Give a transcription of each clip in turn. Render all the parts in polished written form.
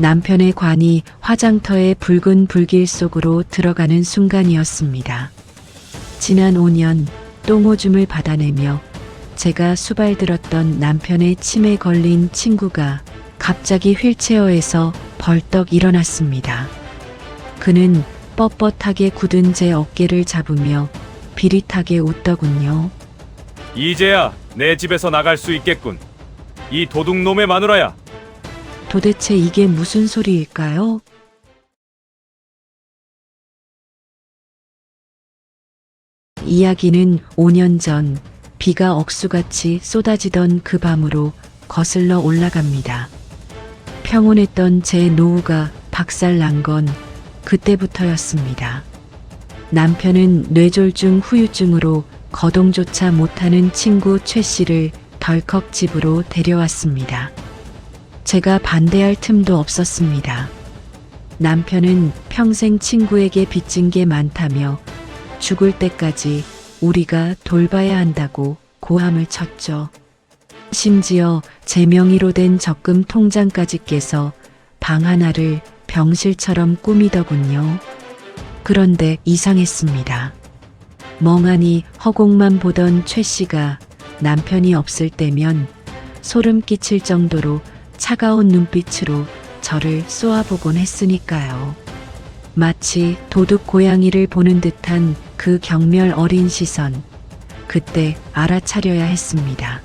남편의 관이 화장터의 붉은 불길 속으로 들어가는 순간이었습니다. 지난 5년 똥오줌을 받아내며 제가 수발들었던 남편의 침에 걸린 친구가 갑자기 휠체어에서 벌떡 일어났습니다. 그는 뻣뻣하게 굳은 제 어깨를 잡으며 비릿하게 웃더군요. 이제야 내 집에서 나갈 수 있겠군. 이 도둑놈의 마누라야. 도대체 이게 무슨 소리일까요? 이야기는 5년 전 비가 억수같이 쏟아지던 그 밤으로 거슬러 올라갑니다. 평온했던 제 노후가 박살난 건 그때부터였습니다. 남편은 뇌졸중 후유증으로 거동조차 못하는 친구 최 씨를 덜컥 집으로 데려왔습니다. 제가 반대할 틈도 없었습니다. 남편은 평생 친구에게 빚진 게 많다며 죽을 때까지 우리가 돌봐야 한다고 고함을 쳤죠. 심지어 제 명의로 된 적금 통장까지 깨서 방 하나를 병실처럼 꾸미더군요. 그런데 이상했습니다. 멍하니 허공만 보던 최 씨가 남편이 없을 때면 소름 끼칠 정도로 차가운 눈빛으로 저를 쏘아보곤 했으니까요. 마치 도둑 고양이를 보는 듯한 그 경멸 어린 시선. 그때 알아차려야 했습니다.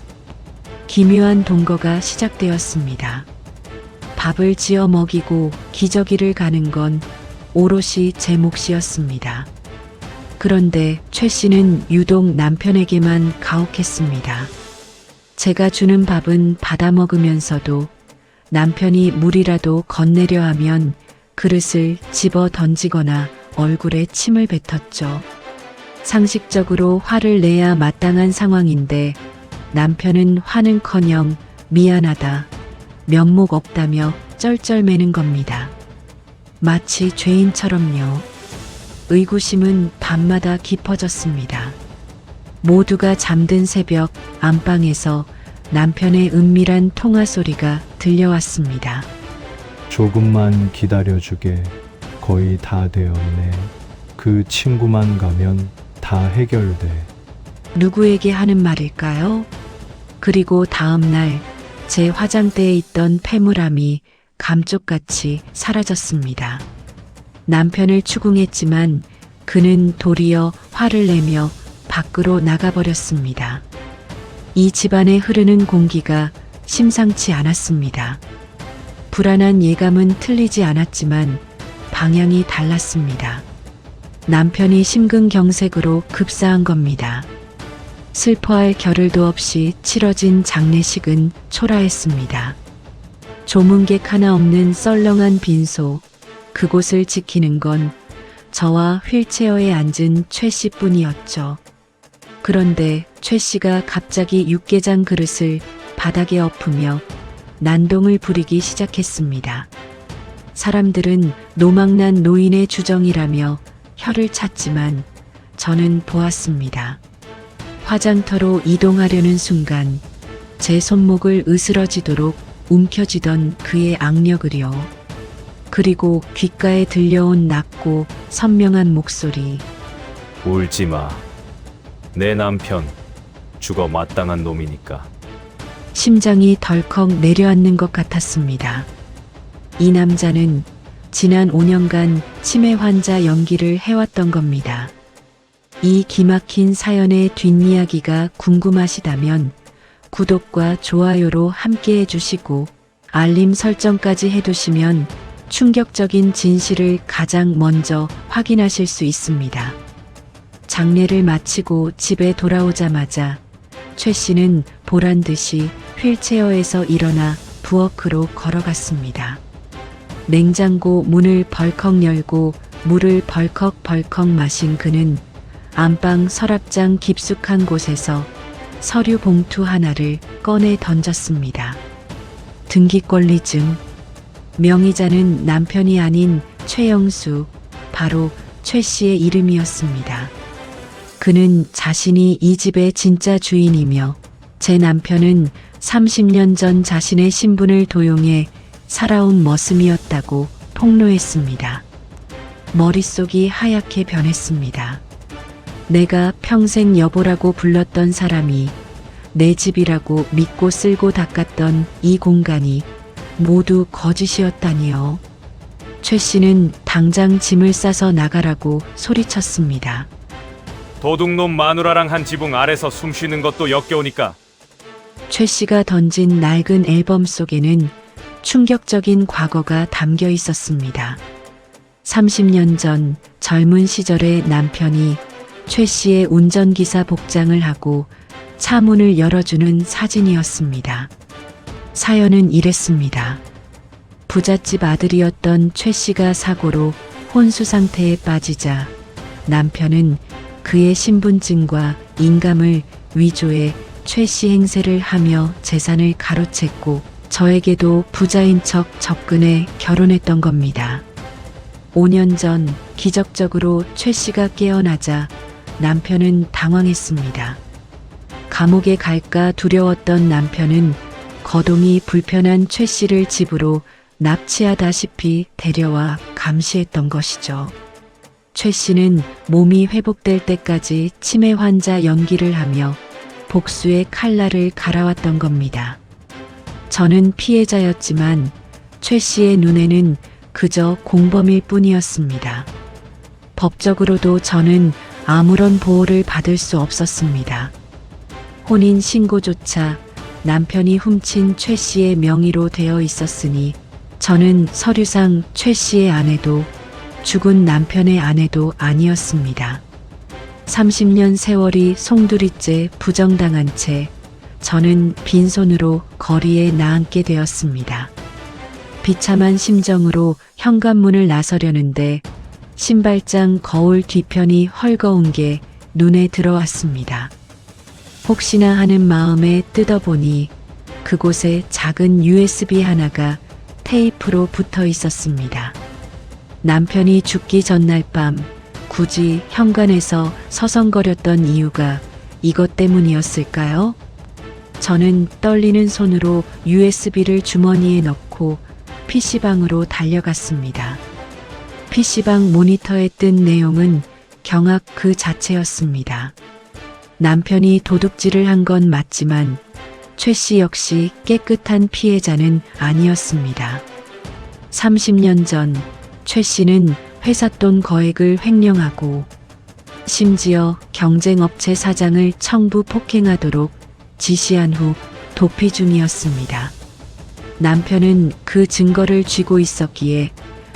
기묘한 동거가 시작되었습니다. 밥을 지어 먹이고 기저귀를 가는 건 오롯이 제 몫이었습니다. 그런데 최 씨는 유독 남편에게만 가혹했습니다. 제가 주는 밥은 받아 먹으면서도 남편이 물이라도 건네려 하면 그릇을 집어 던지거나 얼굴에 침을 뱉었죠. 상식적으로 화를 내야 마땅한 상황인데 남편은 화는커녕 미안하다, 면목 없다며 쩔쩔매는 겁니다. 마치 죄인처럼요. 의구심은 밤마다 깊어졌습니다. 모두가 잠든 새벽 안방에서 남편의 은밀한 통화 소리가 들려왔습니다. 조금만 기다려주게. 거의 다 되었네. 그 친구만 가면 다 해결돼. 누구에게 하는 말일까요? 그리고 다음 날 제 화장대에 있던 패물함이 감쪽같이 사라졌습니다. 남편을 추궁했지만 그는 도리어 화를 내며 밖으로 나가버렸습니다. 이 집안에 흐르는 공기가 심상치 않았습니다. 불안한 예감은 틀리지 않았지만 방향이 달랐습니다. 남편이 심근경색으로 급사한 겁니다. 슬퍼할 겨를도 없이 치러진 장례식은 초라했습니다. 조문객 하나 없는 썰렁한 빈소, 그곳을 지키는 건 저와 휠체어에 앉은 최 씨뿐이었죠. 그런데 최 씨가 갑자기 육개장 그릇을 바닥에 엎으며 난동을 부리기 시작했습니다. 사람들은 노망난 노인의 주정이라며 혀를 찼지만 저는 보았습니다. 화장터로 이동하려는 순간 제 손목을 으스러지도록 움켜쥐던 그의 악력을요. 그리고 귓가에 들려온 낮고 선명한 목소리. 울지 마. 내 남편 죽어 마땅한 놈이니까. 심장이 덜컥 내려앉는 것 같았습니다. 이 남자는 지난 5년간 치매 환자 연기를 해왔던 겁니다. 이 기막힌 사연의 뒷이야기가 궁금하시다면 구독과 좋아요로 함께 해주시고 알림 설정까지 해두시면 충격적인 진실을 가장 먼저 확인하실 수 있습니다. 장례를 마치고 집에 돌아오자마자 최 씨는 보란듯이 휠체어에서 일어나 부엌으로 걸어갔습니다. 냉장고 문을 벌컥 열고 물을 벌컥벌컥 마신 그는 안방 서랍장 깊숙한 곳에서 서류 봉투 하나를 꺼내 던졌습니다. 등기권리증. 명의자는 남편이 아닌 최영수, 바로 최 씨의 이름이었습니다. 그는 자신이 이 집의 진짜 주인이며 제 남편은 30년 전 자신의 신분을 도용해 살아온 머슴이었다고 폭로했습니다. 머릿속이 하얗게 변했습니다. 내가 평생 여보라고 불렀던 사람이 내 집이라고 믿고 쓸고 닦았던 이 공간이 모두 거짓이었다니요. 최 씨는 당장 짐을 싸서 나가라고 소리쳤습니다. 도둑놈 마누라랑 한 지붕 아래서 숨 쉬는 것도 역겨우니까 최 씨가 던진 낡은 앨범 속에는 충격적인 과거가 담겨 있었습니다. 30년 전 젊은 시절의 남편이 최 씨의 운전기사 복장을 하고 차 문을 열어주는 사진이었습니다. 사연은 이랬습니다. 부잣집 아들이었던 최 씨가 사고로 혼수 상태에 빠지자 남편은 그의 신분증과 인감을 위조해 최 씨 행세를 하며 재산을 가로챘고 저에게도 부자인 척 접근해 결혼했던 겁니다. 5년 전 기적적으로 최 씨가 깨어나자 남편은 당황했습니다. 감옥에 갈까 두려웠던 남편은 거동이 불편한 최 씨를 집으로 납치하다시피 데려와 감시했던 것이죠. 최 씨는 몸이 회복될 때까지 치매 환자 연기를 하며 복수의 칼날을 갈아왔던 겁니다. 저는 피해자였지만 최 씨의 눈에는 그저 공범일 뿐이었습니다. 법적으로도 저는 아무런 보호를 받을 수 없었습니다. 혼인 신고조차 남편이 훔친 최 씨의 명의로 되어 있었으니 저는 서류상 최 씨의 아내도 죽은 남편의 아내도 아니었습니다. 30년 세월이 송두리째 부정당한 채 저는 빈손으로 거리에 나앉게 되었습니다. 비참한 심정으로 현관문을 나서려는데 신발장 거울 뒤편이 헐거운 게 눈에 들어왔습니다. 혹시나 하는 마음에 뜯어보니 그곳에 작은 USB 하나가 테이프로 붙어 있었습니다. 남편이 죽기 전날 밤 굳이 현관에서 서성거렸던 이유가 이것 때문이었을까요? 저는 떨리는 손으로 USB를 주머니에 넣고 PC방으로 달려갔습니다. PC방 모니터에 뜬 내용은 경악 그 자체였습니다. 남편이 도둑질을 한 건 맞지만 최 씨 역시 깨끗한 피해자는 아니었습니다. 30년 전 최 씨는 회사 돈 거액을 횡령하고 심지어 경쟁업체 사장을 청부 폭행하도록 지시한 후 도피 중이었습니다. 남편은 그 증거를 쥐고 있었기에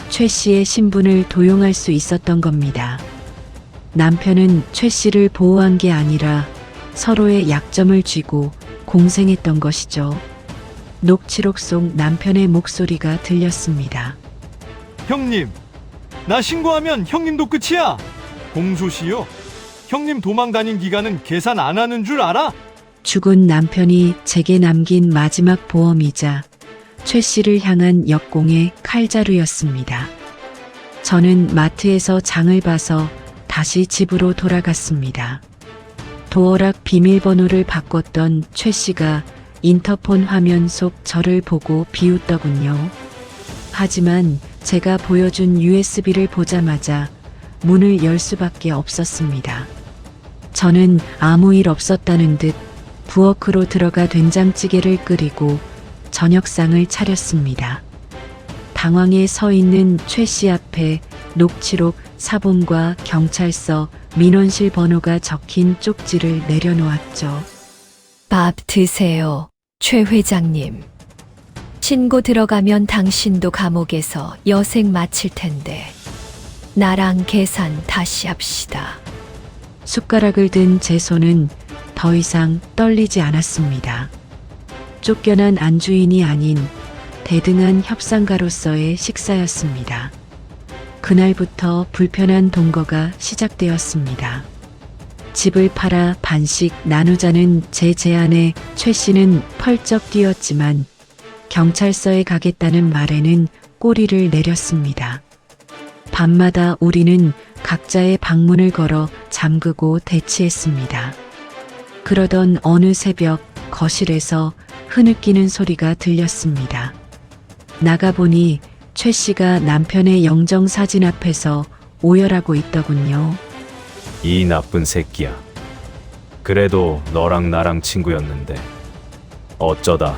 최 씨의 신분을 도용할 수 있었던 겁니다. 남편은 최 씨를 보호한 게 아니라 서로의 약점을 쥐고 공생했던 것이죠. 녹취록 속 남편의 목소리가 들렸습니다. 형님, 나 신고하면 형님도 끝이야. 공소시효. 형님 도망 다닌 기간은 계산 안 하는 줄 알아? 죽은 남편이 제게 남긴 마지막 보험이자 최 씨를 향한 역공의 칼자루였습니다. 저는 마트에서 장을 봐서 다시 집으로 돌아갔습니다. 도어락 비밀번호를 바꿨던 최 씨가 인터폰 화면 속 저를 보고 비웃더군요. 하지만 제가 보여준 USB를 보자마자 문을 열 수밖에 없었습니다. 저는 아무 일 없었다는 듯 부엌으로 들어가 된장찌개를 끓이고 저녁상을 차렸습니다. 당황해 서 있는 최 씨 앞에 녹취록 사본과 경찰서 민원실 번호가 적힌 쪽지를 내려놓았죠. 밥 드세요, 최 회장님. 신고 들어가면 당신도 감옥에서 여생 마칠 텐데 나랑 계산 다시 합시다. 숟가락을 든 제 손은 더 이상 떨리지 않았습니다. 쫓겨난 안주인이 아닌 대등한 협상가로서의 식사였습니다. 그날부터 불편한 동거가 시작되었습니다. 집을 팔아 반씩 나누자는 제 제안에 최 씨는 펄쩍 뛰었지만 경찰서에 가겠다는 말에는 꼬리를 내렸습니다. 밤마다 우리는 각자의 방문을 걸어 잠그고 대치했습니다. 그러던 어느 새벽 거실에서 흐느끼는 소리가 들렸습니다. 나가보니 최 씨가 남편의 영정 사진 앞에서 오열하고 있더군요. 이 나쁜 새끼야. 그래도 너랑 나랑 친구였는데 어쩌다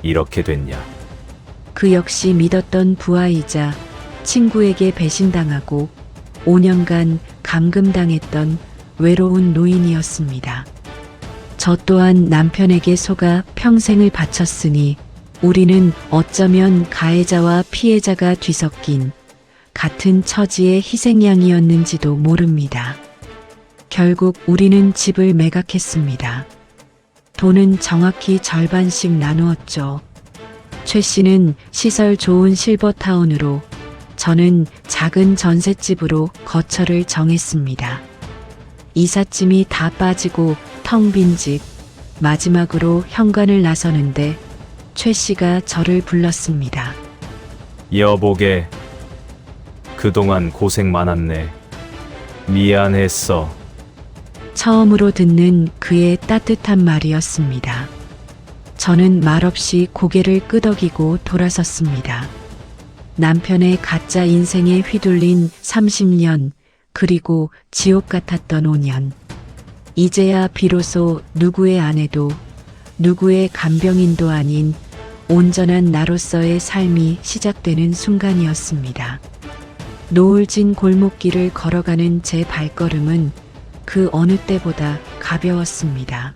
이렇게 됐냐. 그 역시 믿었던 부하이자 친구에게 배신당하고 5년간 감금당했던 외로운 노인이었습니다. 저 또한 남편에게 속아 평생을 바쳤으니 우리는 어쩌면 가해자와 피해자가 뒤섞인 같은 처지의 희생양이었는지도 모릅니다. 결국 우리는 집을 매각했습니다. 돈은 정확히 절반씩 나누었죠. 최 씨는 시설 좋은 실버타운으로, 저는 작은 전셋집으로 거처를 정했습니다. 이삿짐이 다 빠지고 텅 빈 집, 마지막으로 현관을 나서는데 최 씨가 저를 불렀습니다. 여보게, 그동안 고생 많았네. 미안했어. 처음으로 듣는 그의 따뜻한 말이었습니다. 저는 말없이 고개를 끄덕이고 돌아섰습니다. 남편의 가짜 인생에 휘둘린 30년, 그리고 지옥 같았던 5년. 이제야 비로소 누구의 아내도 누구의 간병인도 아닌 온전한 나로서의 삶이 시작되는 순간이었습니다. 노을진 골목길을 걸어가는 제 발걸음은 그 어느 때보다 가벼웠습니다.